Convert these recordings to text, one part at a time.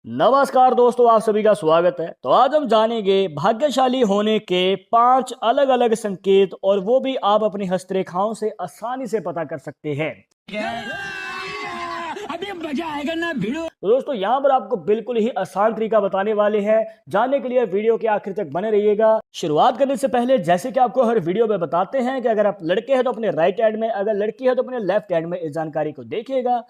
नमस्कार दोस्तों, आप सभी का स्वागत है। तो आज हम जानेंगे भाग्यशाली होने के 5 अलग अलग संकेत, और वो भी आप अपनी हस्तरेखाओं से आसानी से पता कर सकते हैं। अभी मजा आएगा ना भिड़ो। तो दोस्तों, यहाँ पर आपको बिल्कुल ही आसान तरीका बताने वाले हैं। जानने के लिए वीडियो के आखिर तक बने रहिएगा। शुरुआत करने से पहले जैसे कि आपको हर वीडियो में बताते हैं कि अगर आप लड़के हैं तो अपने राइट हैंड में, अगर लड़की है तो अपने लेफ्ट हैंड में इस जानकारी को देखिएगा।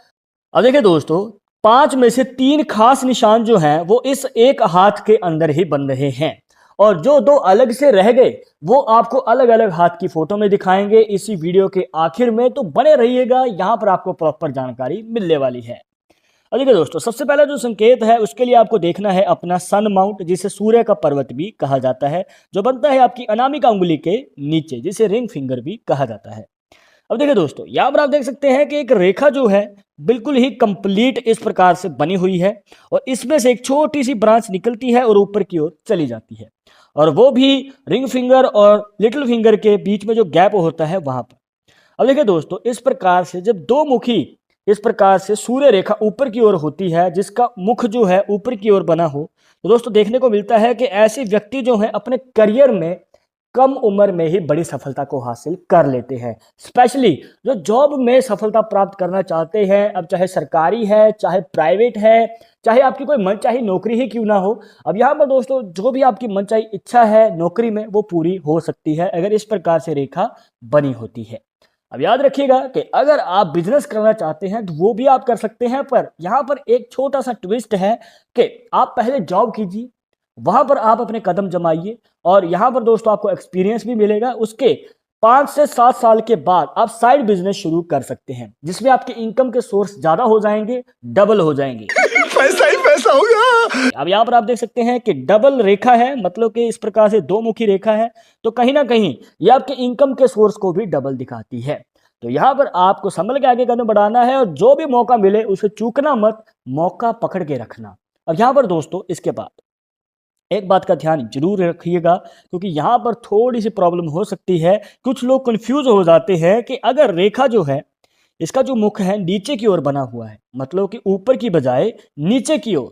अब देखिए दोस्तों, 5 में से 3 खास निशान जो हैं वो इस एक हाथ के अंदर ही बन रहे हैं, और जो 2 अलग से रह गए वो आपको अलग अलग हाथ की फोटो में दिखाएंगे इसी वीडियो के आखिर में। तो बने रहिएगा, यहां पर आपको प्रॉपर जानकारी मिलने वाली है। अब देखिए दोस्तों, सबसे पहला जो संकेत है उसके लिए आपको देखना है अपना सन माउंट, जिसे सूर्य का पर्वत भी कहा जाता है, जो बनता है आपकी अनामिका उंगली के नीचे, जिसे रिंग फिंगर भी कहा जाता है। अब देखिए दोस्तों, यहाँ पर आप देख सकते हैं कि एक रेखा जो है बिल्कुल ही कंप्लीट इस प्रकार से बनी हुई है, और इसमें से एक छोटी सी ब्रांच निकलती है और ऊपर की ओर चली जाती है, और वो भी रिंग फिंगर और लिटिल फिंगर के बीच में जो गैप होता है वहां पर। अब देखिए दोस्तों, इस प्रकार से जब दो मुखी इस प्रकार से सूर्य रेखा ऊपर की ओर होती है, जिसका मुख जो है ऊपर की ओर बना हो, तो दोस्तों देखने को मिलता है कि ऐसे व्यक्ति जो है अपने करियर में कम उम्र में ही बड़ी सफलता को हासिल कर लेते हैं। स्पेशली जो जॉब में सफलता प्राप्त करना चाहते हैं, अब चाहे सरकारी है चाहे प्राइवेट है, चाहे आपकी कोई मनचाही नौकरी ही क्यों ना हो, अब यहाँ पर दोस्तों जो भी आपकी मनचाही इच्छा है नौकरी में वो पूरी हो सकती है अगर इस प्रकार से रेखा बनी होती है। अब याद रखिएगा कि अगर आप बिजनेस करना चाहते हैं तो वो भी आप कर सकते हैं, पर यहाँ पर एक छोटा सा ट्विस्ट है कि आप पहले जॉब कीजिए, वहां पर आप अपने कदम जमाइए, और यहां पर दोस्तों आपको एक्सपीरियंस भी मिलेगा। उसके 5 से 7 साल के बाद आप साइड बिजनेस शुरू कर सकते हैं, जिसमें आपके इनकम के सोर्स ज्यादा हो जाएंगे, डबल हो जाएंगे। पैसा ही पैसा होगा। अब यहां पर आप देख सकते हैं कि डबल रेखा है, मतलब कि इस प्रकार से दो मुखी रेखा है, तो कहीं ना कहीं ये आपके इनकम के सोर्स को भी डबल दिखाती है। तो यहां पर आपको संभल के आगे कदम बढ़ाना है, और जो भी मौका मिले उसे चूकना मत, मौका पकड़ के रखना। अब यहां पर दोस्तों इसके बाद एक बात का ध्यान जरूर रखिएगा, क्योंकि यहाँ पर थोड़ी सी प्रॉब्लम हो सकती है। कुछ लोग कंफ्यूज हो जाते हैं कि अगर रेखा जो है इसका जो मुख है नीचे की ओर बना हुआ है, मतलब कि ऊपर की बजाय नीचे की ओर,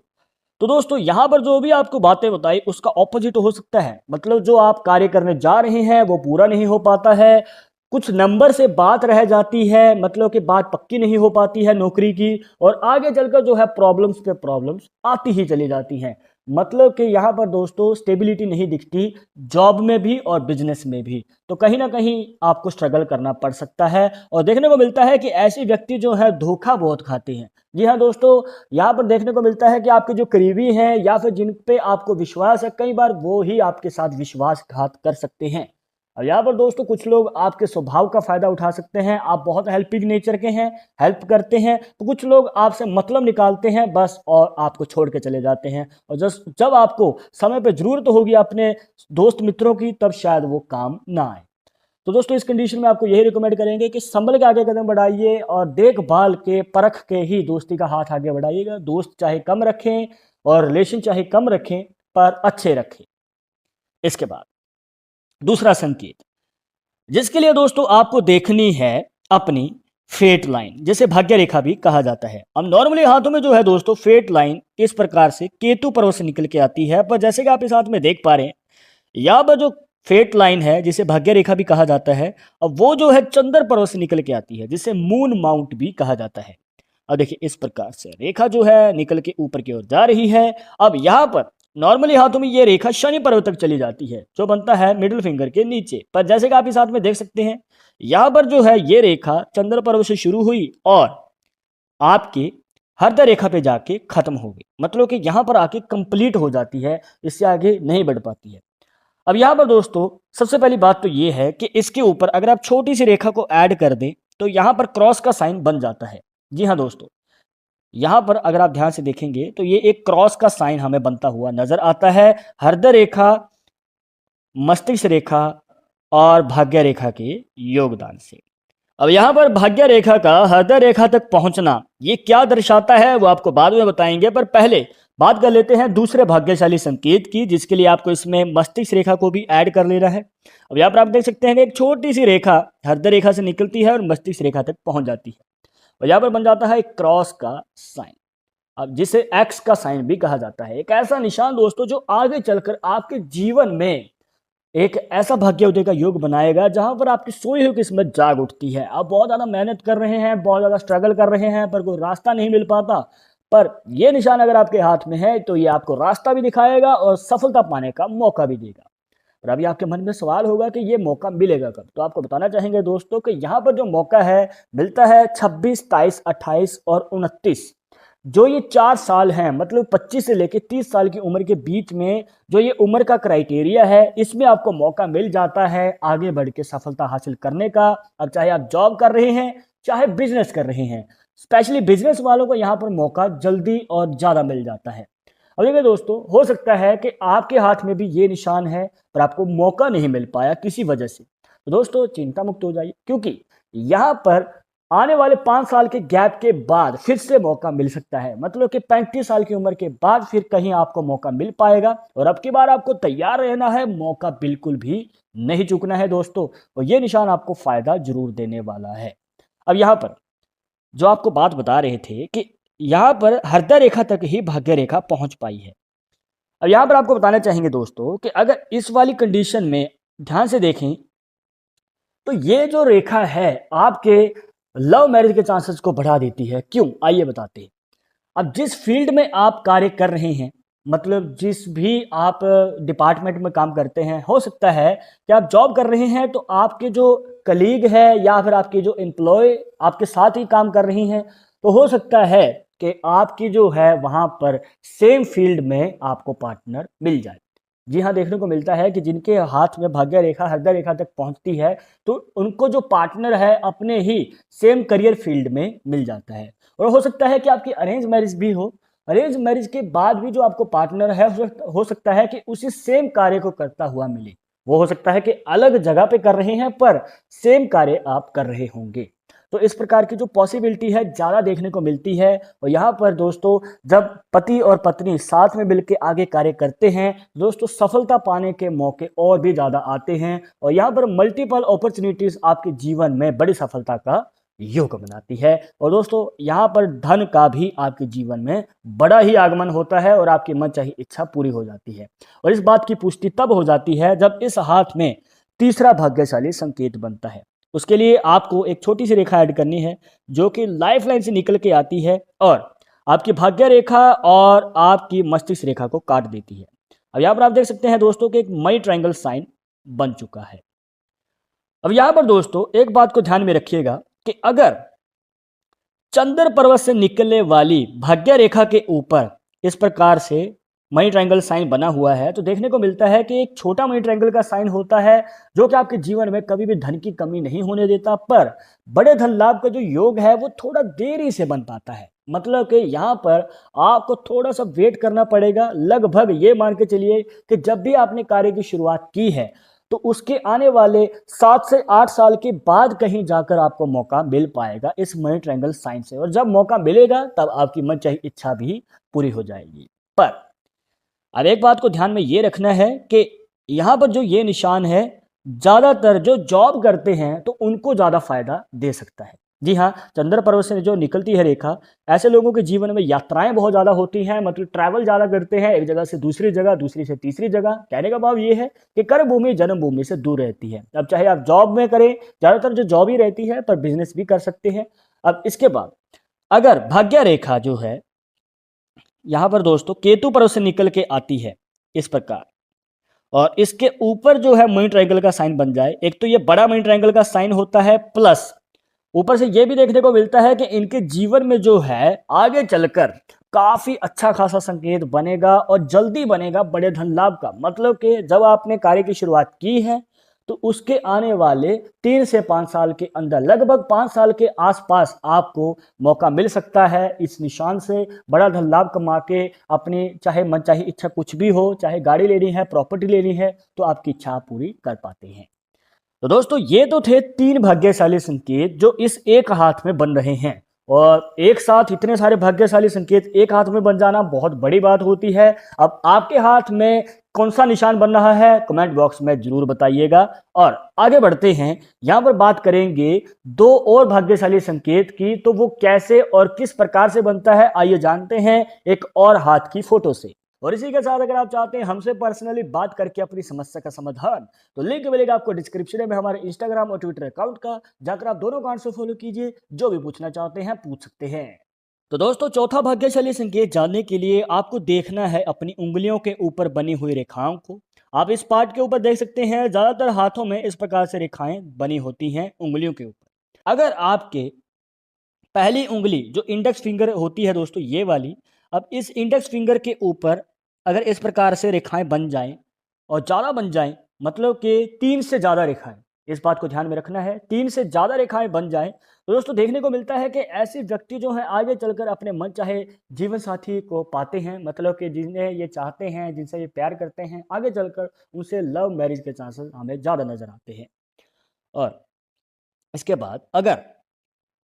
तो दोस्तों यहाँ पर जो भी आपको बातें बताई उसका ऑपोजिट हो सकता है। मतलब जो आप कार्य करने जा रहे हैं वो पूरा नहीं हो पाता है, कुछ नंबर से बात रह जाती है, मतलब कि बात पक्की नहीं हो पाती है नौकरी की, और आगे चलकर जो है प्रॉब्लम्स पे प्रॉब्लम्स आती ही चली जाती हैं। मतलब कि यहाँ पर दोस्तों स्टेबिलिटी नहीं दिखती, जॉब में भी और बिजनेस में भी। तो कहीं ना कहीं आपको स्ट्रगल करना पड़ सकता है, और देखने को मिलता है कि ऐसे व्यक्ति जो है धोखा बहुत खाते हैं। जी हाँ दोस्तों, यहाँ पर देखने को मिलता है कि आपके जो करीबी हैं या फिर जिन पे आपको विश्वास है, कई बार वो ही आपके साथ विश्वासघात कर सकते हैं। और यहाँ पर दोस्तों कुछ लोग आपके स्वभाव का फायदा उठा सकते हैं। आप बहुत हेल्पिंग नेचर के हैं, हेल्प करते हैं, तो कुछ लोग आपसे मतलब निकालते हैं बस, और आपको छोड़ के चले जाते हैं। और जब आपको समय पे जरूरत होगी अपने दोस्त मित्रों की, तब शायद वो काम ना आए। तो दोस्तों इस कंडीशन में आपको यही रिकमेंड करेंगे कि संभल के आगे कदम बढ़ाइए, और देखभाल के परख के ही दोस्ती का हाथ आगे बढ़ाइएगा। दोस्त चाहे कम रखें और रिलेशन चाहे कम रखें, पर अच्छे रखें। इसके बाद दूसरा संकेत, जिसके लिए दोस्तों आपको देखनी है अपनी फेट लाइन, जिसे भाग्य रेखा भी कहा जाता है। अब नॉर्मली हाथों में जो है दोस्तों फेट लाइन इस प्रकार से केतु पर्वत से निकल के आती है, पर जैसे कि आप इस हाथ में देख पा रहे हैं, यहाँ पर जो फेट लाइन है जिसे भाग्य रेखा भी कहा जाता है, अब वो जो है चंद्र पर्वत से निकल के आती है, जिसे मून माउंट भी कहा जाता है। अब देखिए इस प्रकार से रेखा जो है निकल के ऊपर की ओर जा रही है। अब यहाँ पर नॉर्मली हाथों में ये रेखा शनि पर्वत तक चली जाती है, जो बनता है मिडिल फिंगर के नीचे। पर जैसे कि आप इस हाथ में देख सकते हैं, यहाँ पर जो है ये रेखा चंद्र पर्वत से शुरू हुई और आपके हृदय रेखा पे जाके खत्म हो गई, मतलब कि यहाँ पर आके कंप्लीट हो जाती है, इससे आगे नहीं बढ़ पाती है। अब यहाँ पर दोस्तों सबसे पहली बात तो ये है कि इसके ऊपर अगर आप छोटी सी रेखा को ऐड कर दें तो यहाँ पर क्रॉस का साइन बन जाता है। जी हाँ दोस्तों, यहाँ पर अगर आप ध्यान से देखेंगे तो ये एक क्रॉस का साइन हमें बनता हुआ नजर आता है, हृदय रेखा, मस्तिष्क रेखा और भाग्य रेखा के योगदान से। अब यहाँ पर भाग्य रेखा का हृदय रेखा तक पहुंचना ये क्या दर्शाता है वो आपको बाद में बताएंगे, पर पहले बात कर लेते हैं दूसरे भाग्यशाली संकेत की, जिसके लिए आपको इसमें मस्तिष्क रेखा को भी ऐड कर लेना है। अब यहाँ पर आप देख सकते हैं कि एक छोटी सी रेखा हृदय रेखा से निकलती है और मस्तिष्क रेखा तक पहुंच जाती है, और यहाँ पर बन जाता है एक क्रॉस का साइन। अब जिसे एक्स का साइन भी कहा जाता है, एक ऐसा निशान दोस्तों जो आगे चलकर आपके जीवन में एक ऐसा भाग्योदय का योग बनाएगा जहां पर आपकी सोई हुई किस्मत जाग उठती है। आप बहुत ज़्यादा मेहनत कर रहे हैं, बहुत ज़्यादा स्ट्रगल कर रहे हैं, पर कोई रास्ता नहीं मिल पाता, पर ये निशान अगर आपके हाथ में है तो ये आपको रास्ता भी दिखाएगा और सफलता पाने का मौका भी देगा। और अभी आपके मन में सवाल होगा कि ये मौका मिलेगा कब, तो आपको बताना चाहेंगे दोस्तों कि यहाँ पर जो मौका है मिलता है 26, 27, 28 और 29। जो ये 4 साल हैं, मतलब 25 से लेकर 30 साल की उम्र के बीच में जो ये उम्र का क्राइटेरिया है, इसमें आपको मौका मिल जाता है आगे बढ़ के सफलता हासिल करने का। अब चाहे आप जॉब कर रहे हैं, चाहे बिजनेस कर रहे हैं, स्पेशली बिजनेस वालों को यहाँ पर मौका जल्दी और ज़्यादा मिल जाता है। अब देखिए दोस्तों, हो सकता है कि आपके हाथ में भी ये निशान है पर आपको मौका नहीं मिल पाया किसी वजह से, तो दोस्तों चिंता मुक्त हो जाइए, क्योंकि यहाँ पर आने वाले 5 साल के गैप के बाद फिर से मौका मिल सकता है। मतलब कि 35 साल की उम्र के बाद फिर कहीं आपको मौका मिल पाएगा, और अब की बार आपको तैयार रहना है, मौका बिल्कुल भी नहीं चूकना है दोस्तों, और ये निशान आपको फायदा जरूर देने वाला है। अब यहाँ पर जो आपको बात बता रहे थे कि यहाँ पर हृदय रेखा तक ही भाग्य रेखा पहुंच पाई है। अब यहाँ पर आपको बताना चाहेंगे दोस्तों कि अगर इस वाली कंडीशन में ध्यान से देखें तो ये जो रेखा है आपके लव मैरिज के चांसेस को बढ़ा देती है। क्यों, आइए बताते हैं। अब जिस फील्ड में आप कार्य कर रहे हैं, मतलब जिस भी आप डिपार्टमेंट में काम करते हैं, हो सकता है कि आप जॉब कर रहे हैं तो आपके जो कलीग है या फिर आपके जो एम्प्लॉय आपके साथ ही काम कर रही हैं, तो हो सकता है कि आपकी जो है वहाँ पर सेम फील्ड में आपको पार्टनर मिल जाए। जी हाँ, देखने को मिलता है कि जिनके हाथ में भाग्य रेखा हृदय रेखा तक पहुँचती है तो उनको जो पार्टनर है अपने ही सेम करियर फील्ड में मिल जाता है। और हो सकता है कि आपकी अरेंज मैरिज भी हो, अरेंज मैरिज के बाद भी जो आपको पार्टनर है हो सकता है कि उसी सेम कार्य को करता हुआ मिले। वो हो सकता है कि अलग जगह पे कर रहे हैं पर सेम कार्य आप कर रहे होंगे। तो इस प्रकार की जो पॉसिबिलिटी है ज़्यादा देखने को मिलती है। और यहाँ पर दोस्तों जब पति और पत्नी साथ में मिलकर आगे कार्य करते हैं दोस्तों, सफलता पाने के मौके और भी ज़्यादा आते हैं, और यहाँ पर मल्टीपल अपॉर्चुनिटीज़ आपके जीवन में बड़ी सफलता का योग बनाती है। और दोस्तों यहाँ पर धन का भी आपके जीवन में बड़ा ही आगमन होता है और आपकी मनचाही इच्छा पूरी हो जाती है। और इस बात की पुष्टि तब हो जाती है जब इस हाथ में तीसरा भाग्यशाली संकेत बनता है। उसके लिए आपको एक छोटी सी रेखा ऐड करनी है जो कि लाइफ लाइन से निकल के आती है और आपकी भाग्य रेखा और आपकी मस्तिष्क रेखा को काट देती है। अब यहाँ पर आप देख सकते हैं दोस्तों कि एक मनी ट्रायंगल साइन बन चुका है। अब यहाँ पर दोस्तों एक बात को ध्यान में रखिएगा कि अगर चंद्र पर्वत से निकलने वाली भाग्य रेखा के ऊपर इस प्रकार से मनी ट्रायंगल साइन बना हुआ है तो देखने को मिलता है कि एक छोटा मनी ट्रायंगल का साइन होता है जो कि आपके जीवन में कभी भी धन की कमी नहीं होने देता, पर बड़े धन लाभ का जो योग है वो थोड़ा देरी से बन पाता है। मतलब कि यहाँ पर आपको थोड़ा सा वेट करना पड़ेगा। लगभग ये मान के चलिए कि जब भी आपने कार्य की शुरुआत की है तो उसके आने वाले 7 से 8 साल के बाद कहीं जाकर आपको मौका मिल पाएगा इस मनी ट्रायंगल साइन से, और जब मौका मिलेगा तब आपकी मनचाही इच्छा भी पूरी हो जाएगी। पर अब एक बात को ध्यान में ये रखना है कि यहाँ पर जो ये निशान है ज़्यादातर जो जॉब करते हैं तो उनको ज़्यादा फायदा दे सकता है। जी हाँ, चंद्र पर्वत से जो निकलती है रेखा, ऐसे लोगों के जीवन में यात्राएं बहुत ज़्यादा होती हैं, मतलब ट्रैवल ज़्यादा करते हैं, एक जगह से दूसरी जगह, दूसरी से तीसरी जगह। कहने का भाव ये है कि कर्म भूमि जन्म भूमि से दूर रहती है। अब चाहे आप जॉब में करें, ज़्यादातर जो जॉब ही रहती है, पर बिजनेस भी कर सकते हैं। अब इसके बाद अगर भाग्य रेखा जो है यहाँ पर दोस्तों केतु पर्वत से निकल के आती है इस प्रकार, और इसके ऊपर जो है मनी ट्रायंगल का साइन बन जाए, एक तो ये बड़ा मनी ट्रायंगल का साइन होता है, प्लस ऊपर से ये भी देखने को मिलता है कि इनके जीवन में जो है आगे चलकर काफी अच्छा खासा संकेत बनेगा और जल्दी बनेगा बड़े धन लाभ का। मतलब कि जब आपने कार्य की शुरुआत की है तो उसके आने वाले 3 से 5 साल के अंदर, लगभग 5 साल के आसपास आपको मौका मिल सकता है इस निशान से बड़ा धन लाभ कमा के अपनी चाहे मनचाही इच्छा कुछ भी हो, चाहे गाड़ी लेनी है, प्रॉपर्टी लेनी है, तो आपकी इच्छा पूरी कर पाते हैं। तो दोस्तों ये तो थे 3 भाग्यशाली संकेत जो इस एक हाथ में बन रहे हैं, और एक साथ इतने सारे भाग्यशाली संकेत एक हाथ में बन जाना बहुत बड़ी बात होती है। अब आपके हाथ में कौन सा निशान बन रहा है कमेंट बॉक्स में जरूर बताइएगा। और आगे बढ़ते हैं, यहां पर बात करेंगे दो और भाग्यशाली संकेत की, तो वो कैसे और किस प्रकार से बनता है आइए जानते हैं एक और हाथ की फोटो से। और इसी के साथ अगर आप चाहते हैं हमसे पर्सनली बात करके अपनी समस्या का समाधान, तो लिंक मिलेगा आपको डिस्क्रिप्शन में हमारे इंस्टाग्राम और ट्विटर अकाउंट का, जाकर आप दोनों अकाउंट से फॉलो कीजिए, जो भी पूछना चाहते हैं पूछ सकते हैं। तो दोस्तों चौथा भाग्यशाली संकेत जानने के लिए आपको देखना है अपनी उंगलियों के ऊपर बनी हुई रेखाओं को। आप इस पार्ट के ऊपर देख सकते हैं, ज्यादातर हाथों में इस प्रकार से रेखाएं बनी होती हैं उंगलियों के ऊपर। अगर आपके पहली उंगली जो इंडेक्स फिंगर होती है दोस्तों ये वाली, अब इस इंडेक्स फिंगर के ऊपर अगर इस प्रकार से रेखाएं बन जाएं और ज़्यादा बन जाएं, मतलब कि 3 से ज़्यादा रेखाएं, इस बात को ध्यान में रखना है, 3 से ज़्यादा रेखाएं बन जाएं तो दोस्तों देखने को मिलता है कि ऐसे व्यक्ति जो हैं आगे चलकर अपने मन चाहे जीवन साथी को पाते हैं, मतलब कि जिन्हें ये चाहते हैं, जिनसे ये प्यार करते हैं, आगे चलकर उनसे लव मैरिज के चांसेस हमें ज़्यादा नजर आते हैं। और इसके बाद अगर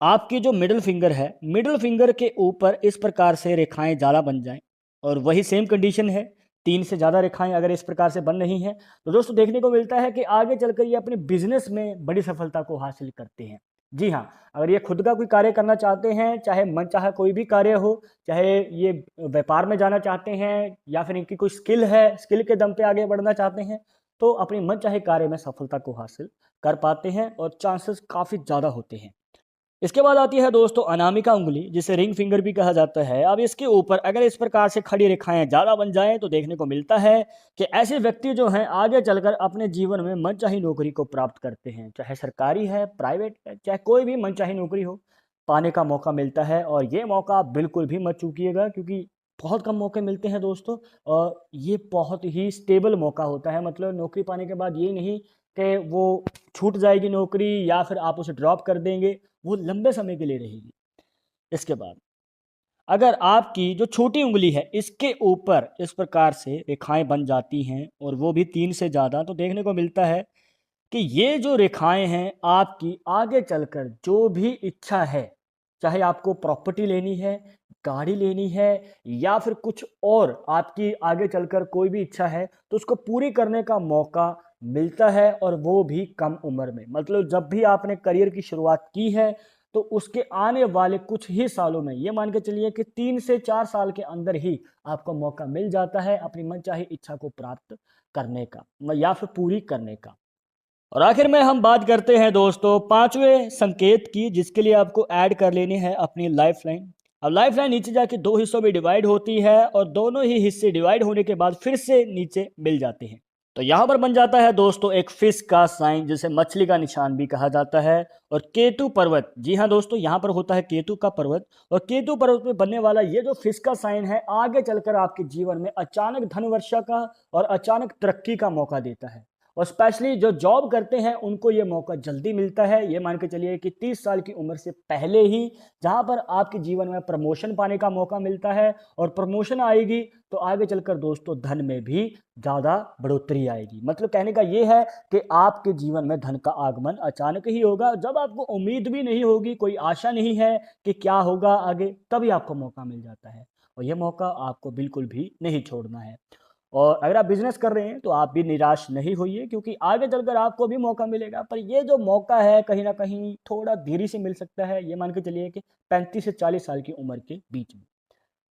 आपकी जो मिडिल फिंगर है, मिडिल फिंगर के ऊपर इस प्रकार से रेखाएं ज़्यादा बन जाएं और वही सेम कंडीशन है, 3 से ज़्यादा रेखाएं अगर इस प्रकार से बन रही हैं तो दोस्तों देखने को मिलता है कि आगे चलकर ये अपने बिजनेस में बड़ी सफलता को हासिल करते हैं। जी हाँ, अगर ये खुद का कोई कार्य करना चाहते हैं, चाहे मनचाहा कोई भी कार्य हो, चाहे ये व्यापार में जाना चाहते हैं या फिर इनकी कोई स्किल है, स्किल के दम पे आगे बढ़ना चाहते हैं, तो अपनी मनचाहे कार्य में सफलता को हासिल कर पाते हैं और चांसेस काफ़ी ज़्यादा होते हैं। इसके बाद आती है दोस्तों अनामिका उंगली, जिसे रिंग फिंगर भी कहा जाता है। अब इसके ऊपर अगर इस प्रकार से खड़ी रेखाएं ज़्यादा बन जाएं तो देखने को मिलता है कि ऐसे व्यक्ति जो हैं आगे चलकर अपने जीवन में मनचाही नौकरी को प्राप्त करते हैं, चाहे सरकारी है, प्राइवेट है, चाहे कोई भी मनचाही नौकरी हो, पाने का मौका मिलता है। और ये मौका आप बिल्कुल भी मत चूकिएगा, क्योंकि बहुत कम मौके मिलते हैं दोस्तों, और ये बहुत ही स्टेबल मौका होता है। मतलब नौकरी पाने के बाद ये नहीं कि वो छूट जाएगी नौकरी या फिर आप उसे ड्रॉप कर देंगे, वो लंबे समय के लिए रहेगी। इसके बाद अगर आपकी जो छोटी उंगली है इसके ऊपर इस प्रकार से रेखाएं बन जाती हैं और वो भी 3 से ज़्यादा, तो देखने को मिलता है कि ये जो रेखाएं हैं आपकी आगे चलकर जो भी इच्छा है, चाहे आपको प्रॉपर्टी लेनी है, गाड़ी लेनी है, या फिर कुछ और आपकी आगे चलकर कोई भी इच्छा है, तो उसको पूरी करने का मौका मिलता है, और वो भी कम उम्र में। मतलब जब भी आपने करियर की शुरुआत की है तो उसके आने वाले कुछ ही सालों में, ये मान के चलिए कि 3 से 4 साल के अंदर ही आपको मौका मिल जाता है अपनी मनचाही इच्छा को प्राप्त करने का या फिर पूरी करने का। और आखिर में हम बात करते हैं दोस्तों पांचवें संकेत की, जिसके लिए आपको ऐड कर लेनी है अपनी लाइफ लाइन। अब लाइफ लाइन नीचे जाके 2 हिस्सों में डिवाइड होती है और दोनों ही हिस्से डिवाइड होने के बाद फिर से नीचे मिल जाते हैं। तो यहां पर बन जाता है दोस्तों एक फिश का साइन, जिसे मछली का निशान भी कहा जाता है। और केतु पर्वत, जी हाँ दोस्तों, यहाँ पर होता है केतु का पर्वत, और केतु पर्वत में बनने वाला ये जो फिश का साइन है आगे चलकर आपके जीवन में अचानक धन वर्षा का और अचानक तरक्की का मौका देता है। और स्पेशली जो जॉब करते हैं उनको ये मौका जल्दी मिलता है। ये मान के चलिए कि 30 साल की उम्र से पहले ही, जहां पर आपके जीवन में प्रमोशन पाने का मौका मिलता है, और प्रमोशन आएगी तो आगे चलकर दोस्तों धन में भी ज़्यादा बढ़ोतरी आएगी। मतलब कहने का ये है कि आपके जीवन में धन का आगमन अचानक ही होगा, जब आपको उम्मीद भी नहीं होगी, कोई आशा नहीं है कि क्या होगा आगे, तभी आपको मौका मिल जाता है। और ये मौका आपको बिल्कुल भी नहीं छोड़ना है। और अगर आप बिजनेस कर रहे हैं तो आप भी निराश नहीं होइए, क्योंकि आगे चलकर आपको भी मौका मिलेगा, पर ये जो मौका है कहीं ना कहीं थोड़ा देरी से मिल सकता है। ये मान के चलिए कि 35 से 40 साल की उम्र के बीच में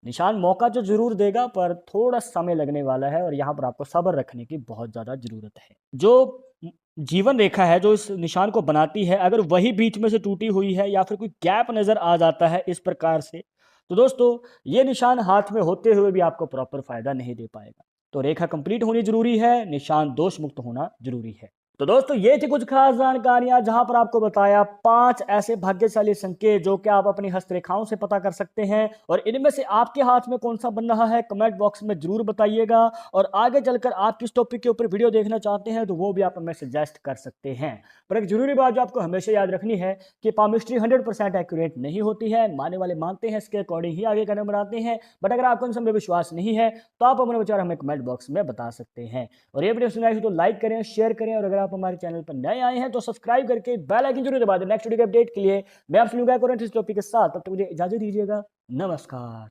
निशान मौका तो जरूर देगा, पर थोड़ा समय लगने वाला है, और यहाँ पर आपको सब्र रखने की बहुत ज़्यादा ज़रूरत है। जो जीवन रेखा है जो इस निशान को बनाती है, अगर वही बीच में से टूटी हुई है या फिर कोई गैप नज़र आ जाता है इस प्रकार से, तो दोस्तों ये निशान हाथ में होते हुए भी आपको प्रॉपर फायदा नहीं दे पाएगा। तो रेखा कंप्लीट होनी जरूरी है, निशान दोष मुक्त होना जरूरी है। तो दोस्तों ये थी कुछ खास जानकारियां, जहां पर आपको बताया 5 ऐसे भाग्यशाली संकेत जो कि आप अपनी हस्तरेखाओं से पता कर सकते हैं। और इनमें से आपके हाथ में कौन सा बन रहा है कमेंट बॉक्स में जरूर बताइएगा। और आगे चलकर आप किस टॉपिक के ऊपर वीडियो देखना चाहते हैं तो वो भी आप हमें सजेस्ट कर सकते हैं। पर एक जरूरी बात जो आपको हमेशा याद रखनी है कि पामिस्ट्री 100% एक्यूरेट नहीं होती है। मानने वाले मानते हैं, इसके अकॉर्डिंग ही आगे कदम बढ़ाते हैं। बट अगर आपको इन सब में विश्वास नहीं है तो आप अपने विचार हमें कमेंट बॉक्स में बता सकते हैं। और ये वीडियो सुनाई तो लाइक करें, शेयर करें, और अगर आप हमारे चैनल पर नए आए हैं तो सब्सक्राइब करके बेल आइकन जरूर दबा दें नेक्स्ट वीडियो के अपडेट के लिए। मैं आपसे मिलूंगा इस टॉपिक के साथ, तब तक मुझे इजाजत दीजिएगा। नमस्कार।